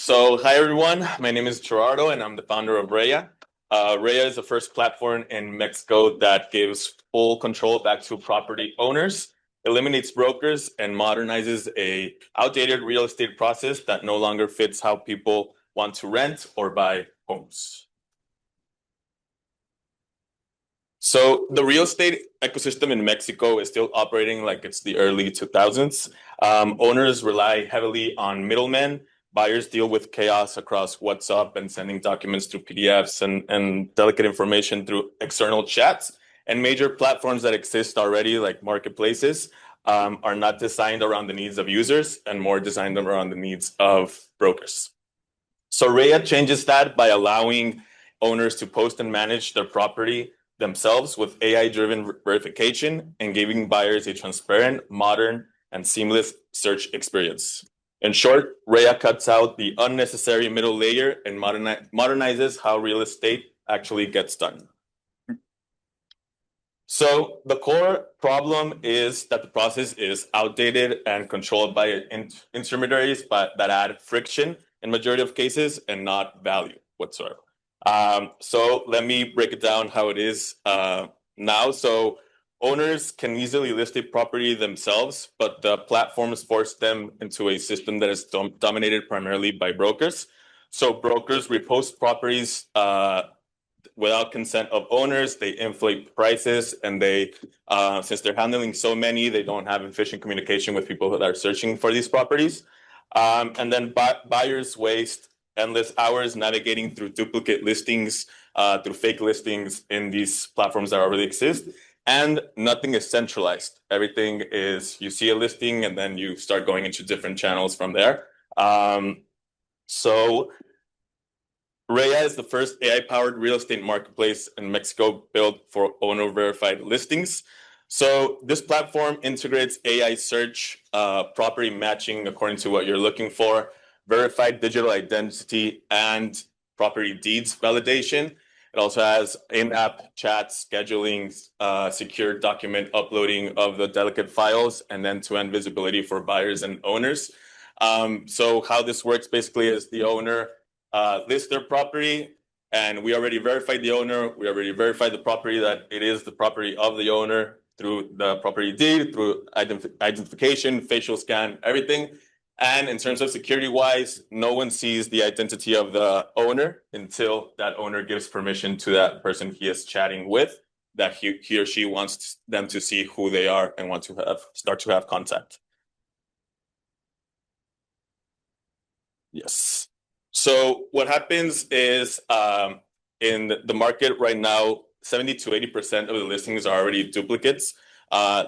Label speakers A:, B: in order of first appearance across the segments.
A: Hi everyone. My name is Gerardo, and I'm the founder of Herrera. Herrera is the first platform in Mexico that gives full control back to property owners, eliminates brokers, and modernizes a outdated real estate process that no longer fits how people want to rent or buy homes. So the real estate ecosystem in Mexico is still operating like it's the early 2000s. Owners rely heavily on middlemen. Buyers deal with chaos across WhatsApp and sending documents through PDFs and delicate information through external chats. And major platforms that exist already, like marketplaces, are not designed around the needs of users and more designed around the needs of brokers. So Rhea changes that by allowing owners to post and manage their property themselves with AI-driven verification and giving buyers a transparent, modern, and seamless search experience. In short, Rhea cuts out the unnecessary middle layer and modernizes how real estate actually gets done. So the core problem is that the process is outdated and controlled by intermediaries that add friction in majority of cases and not value whatsoever. So let me break it down how it is now. So owners can easily list a property themselves, but the platforms force them into a system that is dominated primarily by brokers. So brokers repost properties without consent of owners. They inflate prices, and they, since they're handling so many, they don't have efficient communication with people that are searching for these properties. And then buyers waste endless hours navigating through duplicate listings, through fake listings in these platforms that already exist. And nothing is centralized. Everything is, you see a listing and then you start going into different channels from there. So Rhea is the first AI-powered real estate marketplace in Mexico built for owner-verified listings. So this platform integrates AI search, property matching according to what you're looking for, verified digital identity, and property deeds validation. It also has in-app chat scheduling, secure document uploading of the delicate files, and end-to-end visibility for buyers and owners. So how this works basically is the owner lists their property, and we already verified the owner. We already verified the property that it is the property of the owner through the property deed, through identification, facial scan, everything. And in terms of security-wise, no one sees the identity of the owner until that owner gives permission to that person he is chatting with, that he or she wants them to see who they are and want to start to have contact. Yes. So what happens is in the market right now, 70 to 80% of the listings are already duplicates.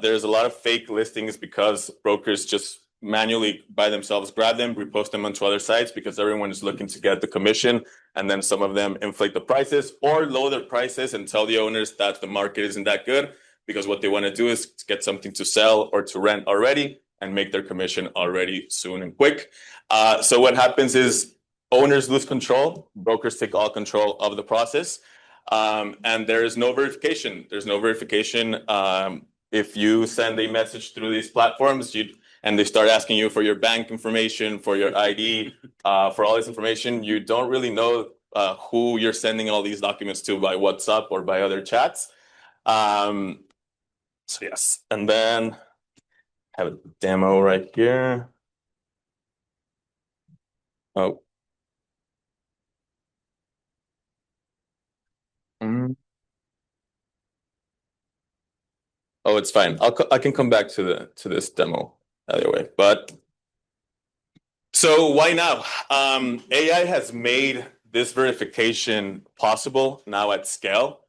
A: There's a lot of fake listings because brokers just manually by themselves grab them, repost them onto other sites because everyone is looking to get the commission. And then some of them inflate the prices or lower their prices and tell the owners that the market isn't that good because what they want to do is get something to sell or to rent already and make their commission already soon and quick. So what happens is owners lose control, brokers take all control of the process, and there is no verification. There's no verification. If you send a message through these platforms, and they start asking you for your bank information, for your ID, for all this information, you don't really know who you're sending all these documents to by WhatsApp or by other chats. So yes, and then I have a demo right here. Oh. Oh, it's fine. I can come back to this demo either way. But so why now? AI has made this verification possible now at scale.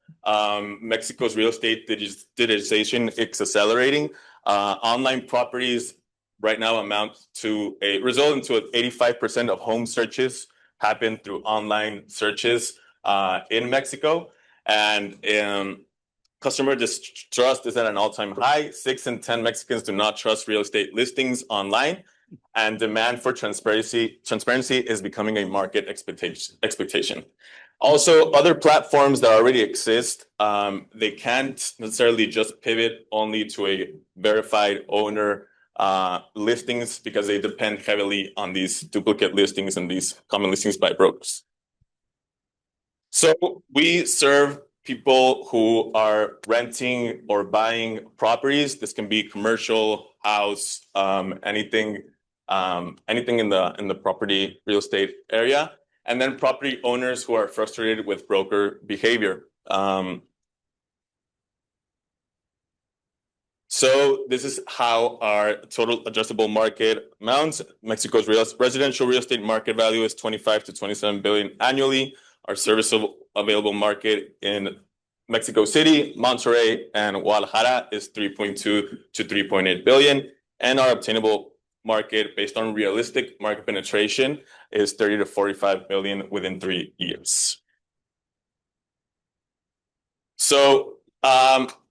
A: Mexico's real estate digitization is accelerating. Online properties right now result into 85% of home searches happen through online searches in Mexico. And customer distrust is at an all-time high. 6 in 10 Mexicans do not trust real estate listings online, and demand for transparency is becoming a market expectation. Also, other platforms that already exist, they can't necessarily just pivot only to a verified owner listings because they depend heavily on these duplicate listings and these common listings by brokers. So we serve people who are renting or buying properties. This can be commercial, house, anything in the property real estate area, and then property owners who are frustrated with broker behavior. So this is how our total addressable market amounts. Mexico's residential real estate market value is 25 to 27 billion annually. Our serviceable available market in Mexico City, Monterrey, and Guadalajara is 3.2 to 3.8 billion. And our obtainable market based on realistic market penetration is 30 to 45 billion within 3 years. So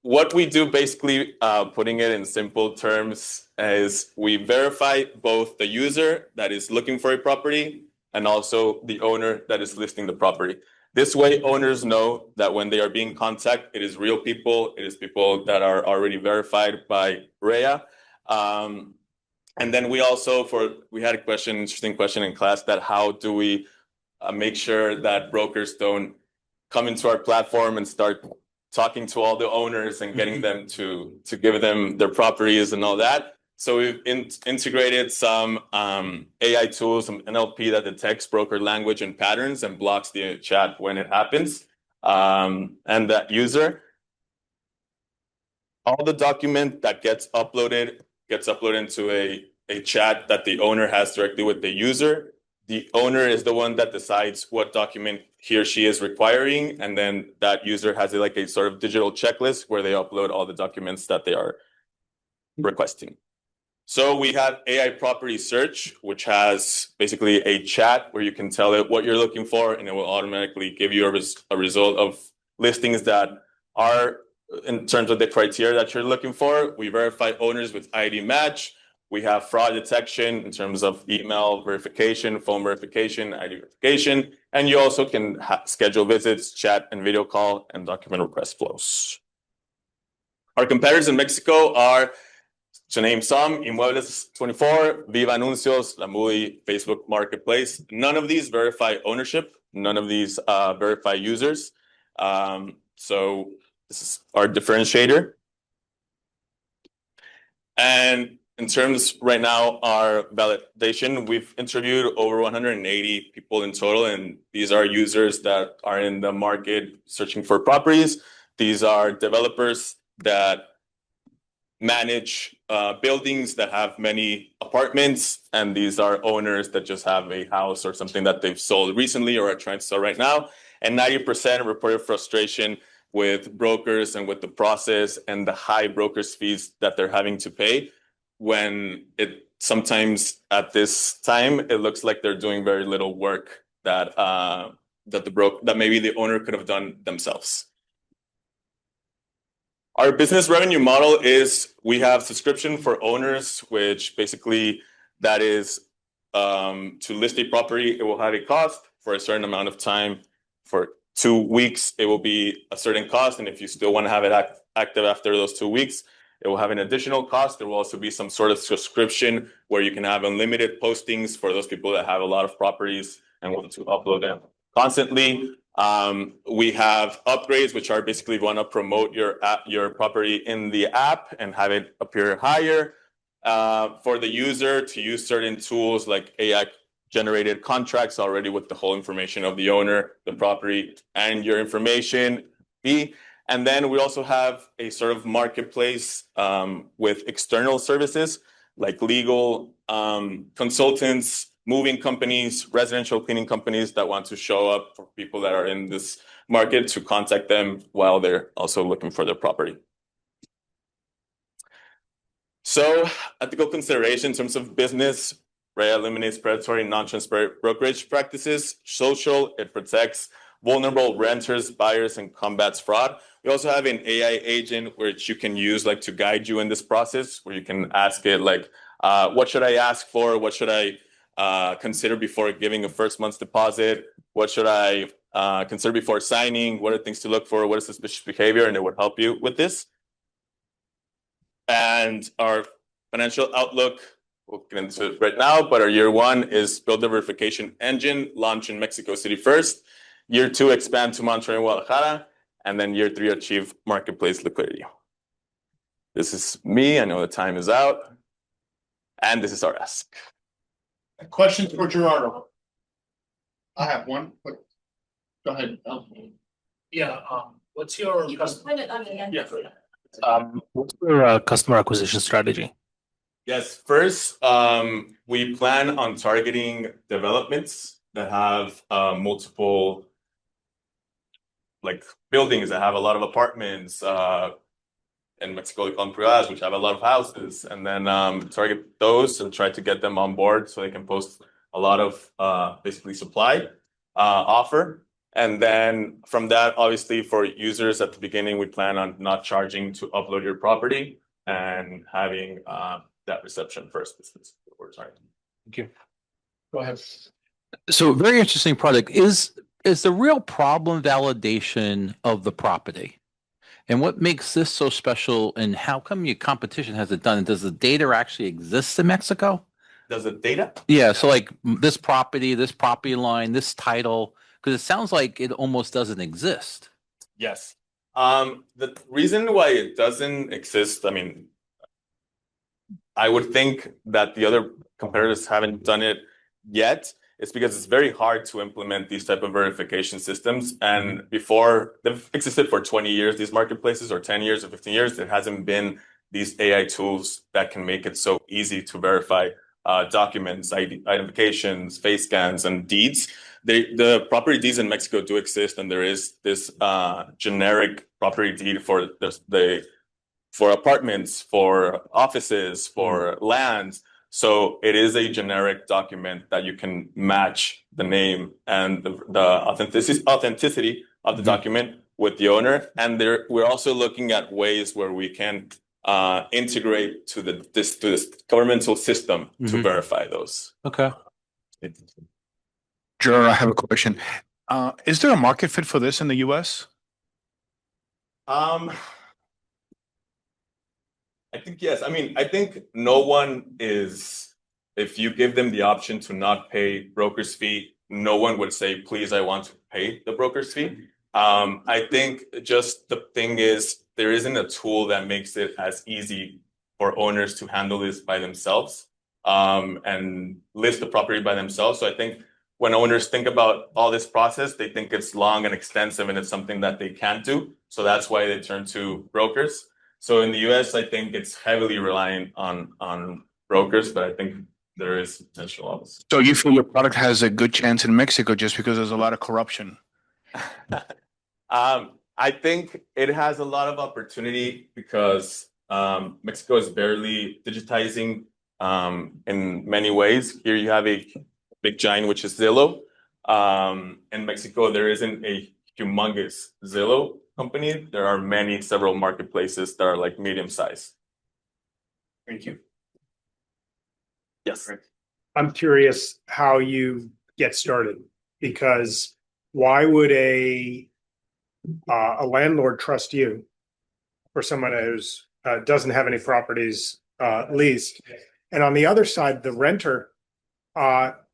A: what we do, basically, putting it in simple terms, is we verify both the user that is looking for a property and also the owner that is listing the property. This way, owners know that when they are being contacted, it is real people. It is people that are already verified by REA. And then we also, we had interesting question in class, that how do we make sure that brokers don't come into our platform and start talking to all the owners and getting them to give them their properties and all that. So we've integrated some AI tools, some NLP that detects broker language and patterns and blocks the chat when it happens. And that user, all the document that gets uploaded into a chat that the owner has directly with the user. The owner is the one that decides what document he or she is requiring, and then that user has like a sort of digital checklist where they upload all the documents that they are requesting. So we have AI property search, which has basically a chat where you can tell it what you're looking for, and it will automatically give you a result of listings that are in terms of the criteria that you're looking for. We verify owners with ID match. We have fraud detection in terms of email verification, phone verification, ID verification, and you also can schedule visits, chat and video call, and document request flows. Our competitors in Mexico are, to name some, Inmuebles 24, Viva Anuncios, La Muy, Facebook Marketplace. None of these verify ownership. None of these verify users. So this is our differentiator. And in terms right now, our validation, we've interviewed over 180 people in total, and these are users that are in the market searching for properties. These are developers that manage buildings that have many apartments, and these are owners that just have a house or something that they've sold recently or are trying to sell right now. And 90% reported frustration with brokers and with the process and the high brokers fees that they're having to pay, when it sometimes at this time it looks like they're doing very little work that maybe the owner could have done themselves. Our business revenue model is we have subscription for owners, which basically that is to list a property, it will have a cost for a certain amount of time. For 2 weeks, it will be a certain cost. And if you still want to have it active after those 2 weeks, it will have an additional cost. There will also be some sort of subscription where you can have unlimited postings for those people that have a lot of properties and want to upload them constantly. We have upgrades, which are basically want to promote your property in the app and have it appear higher. For the user to use certain tools like AI generated contracts already with the whole information of the owner, the property, and your information. And then we also have a sort of marketplace with external services like legal consultants, moving companies, residential cleaning companies that want to show up for people that are in this market to contact them while they're also looking for their property. So ethical consideration in terms of business, REA eliminates predatory, non-transparent brokerage practices. Social, it protects vulnerable renters, buyers, and combats fraud. We also have an AI agent which you can use like to guide you in this process, where you can ask it like, what should I ask for? What should I consider before giving a first month's deposit? What should I consider before signing? What are things to look for? What is suspicious behavior? And it would help you with this. And our financial outlook, we'll get into it right now, but our year one is build the verification engine, launch in Mexico City first. Year two, expand to Monterrey and Guadalajara. And then year three, achieve marketplace liquidity. This is me. I know the time is out. And this is our ask.
B: Questions for Gerardo? I have one, but go ahead.
C: Yeah, what's your
D: You can put it on again.
C: yeah, what's your customer acquisition strategy?
A: Yes, first, we plan on targeting developments that have multiple like buildings that have a lot of apartments in Mexico, like Ciudades, which have a lot of houses, and then target those and try to get them on board so they can post a lot of basically supply offer. And then from that, obviously, for users at the beginning, we plan on not charging to upload your property and having that reception first. This is what we're targeting.
C: Thank you.
B: Go ahead.
E: So very interesting product. Is the real problem validation of the property? And what makes this so special, and how come your competition has it done? Does the data actually exist in Mexico?
A: Does the data?
E: Yeah, so like this property line, this title, because it sounds like it almost doesn't exist.
A: Yes. The reason why it doesn't exist, I mean, I would think that the other competitors haven't done it yet. It's because it's very hard to implement these type of verification systems. And before, they've existed for 20 years, these marketplaces, or 10 years or 15 years, there hasn't been these AI tools that can make it so easy to verify documents, identifications, face scans, and deeds. The property deeds in Mexico do exist, and there is this generic property deed for for apartments, for offices, for lands. So it is a generic document that you can match the name and the authenticity of the document with the owner. And we're also looking at ways where we can integrate to this governmental system to verify those.
E: Okay.
B: Gerardo, I have a question. Is there a market fit for this in the US?
A: I think yes. I mean, I think no one is, if you give them the option to not pay broker's fee, no one would say, please, I want to pay the broker's fee. I think just the thing is, there isn't a tool that makes it as easy for owners to handle this by themselves and list the property by themselves. So I think when owners think about all this process, they think it's long and extensive and it's something that they can't do. So that's why they turn to brokers. So in the US, I think it's heavily reliant on brokers, but I think there is potential also.
B: So you feel your product has a good chance in Mexico just because there's a lot of corruption?
A: I think it has a lot of opportunity because Mexico is barely digitizing in many ways. Here you have a big giant, which is Zillow. In Mexico, there isn't a humongous Zillow company. There are several marketplaces that are like medium size.
B: Thank you.
A: Yes.
F: I'm curious how you get started, because why would a landlord trust you for someone who's doesn't have any properties leased? And on the other side, the renter,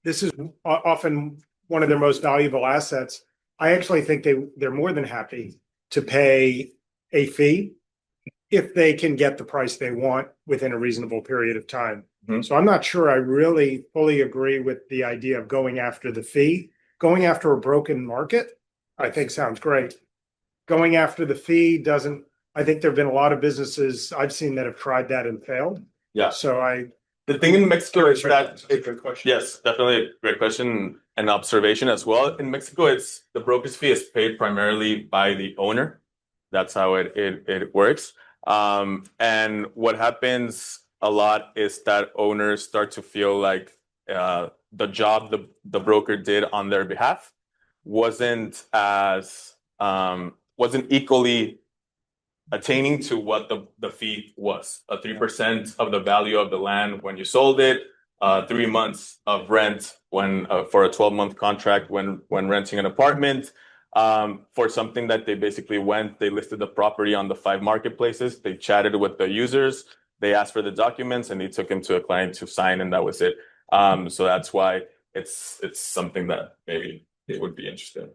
F: this is often one of their most valuable assets. I actually think they're more than happy to pay a fee if they can get the price they want within a reasonable period of time. So I'm not sure I really fully agree with the idea of going after the fee. Going after a broken market, I think sounds great. Going after the fee doesn't. I think there have been a lot of businesses I've seen that have tried that and failed.
A: Yeah.
F: So
A: the thing in Mexico is that
F: it's a good question.
A: Yes, definitely a great question and observation as well. In Mexico, it's the broker's fee is paid primarily by the owner. That's how it works. And what happens a lot is that owners start to feel like the job the broker did on their behalf wasn't equally attaining to what the fee was. 3% of the value of the land when you sold it, 3 months of rent when for a 12-month contract when renting an apartment, for something that they basically they listed the property on the 5 marketplaces. They chatted with the users. they asked for the documents and they took them to a client to sign, and that was it. So that's why it's something that maybe they would be interested in.